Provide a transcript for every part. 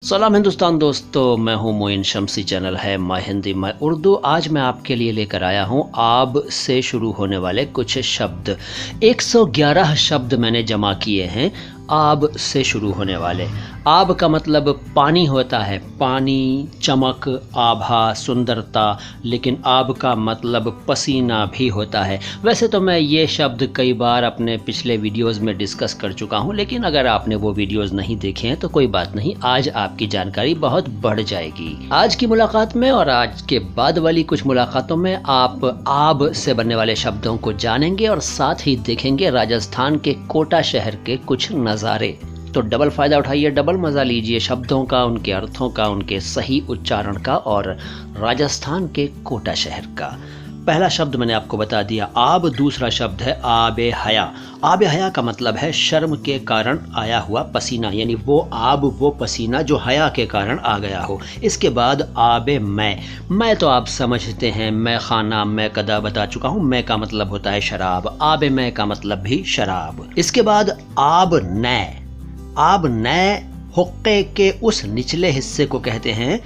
सलाम हिंदुस्तान दोस्तों, मैं हूं मोइन शम्सी। चैनल है माय हिंदी माय उर्दू। आज मैं आपके लिए लेकर आया हूं आब से शुरू होने वाले कुछ शब्द। 111 शब्द मैंने जमा किए हैं आब से शुरू होने वाले। आब का मतलब पानी होता है, पानी, चमक, आभा, सुंदरता, लेकिन आब का मतलब पसीना भी होता है। वैसे तो मैं ये शब्द कई बार अपने पिछले वीडियोस में डिस्कस कर चुका हूँ, लेकिन अगर आपने वो वीडियोस नहीं देखे हैं तो कोई बात नहीं, आज आपकी जानकारी बहुत बढ़ जाएगी। आज की मुलाकात में और आज के बाद वाली कुछ मुलाकातों में आप आब से बनने वाले शब्दों को जानेंगे और साथ ही देखेंगे राजस्थान के कोटा शहर के कुछ नज़ारे। तो डबल फ़ायदा उठाइए, डबल मज़ा लीजिए शब्दों का, उनके अर्थों का, उनके सही उच्चारण का और राजस्थान के कोटा शहर का। पहला शब्द मैंने आपको बता दिया आब। दूसरा शब्द है आबे हया। आबे हया का मतलब है शर्म के कारण आया हुआ पसीना, यानी वो आब, वो पसीना जो हया के कारण आ गया हो। इसके बाद आबे मैं तो आप समझते हैं, मैं खाना, मैं कदा बता चुका हूँ। मैं का मतलब होता है शराब, आबे मैं का मतलब भी शराब। इसके बाद आब नै। आब नै हुक्के के उस निचले हिस्से को कहते हैं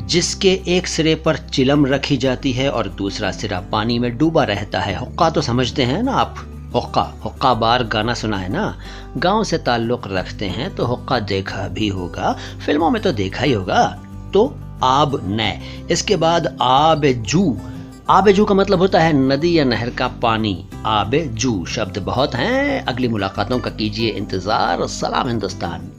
जिसके एक सिरे पर चिलम रखी जाती है और दूसरा सिरा पानी में डूबा रहता है। हुक्का तो समझते हैं ना आप, हुक्का, हुक्का बार गाना सुना है ना। गांव से ताल्लुक़ रखते हैं तो हुक्का देखा भी होगा, फिल्मों में तो देखा ही होगा। तो आब नै। इसके बाद आबेजू। आबेजू का मतलब होता है नदी या नहर का पानी। आबेजू शब्द बहुत हैं, अगली मुलाकातों का कीजिए इंतज़ार। सलाम हिंदुस्तान।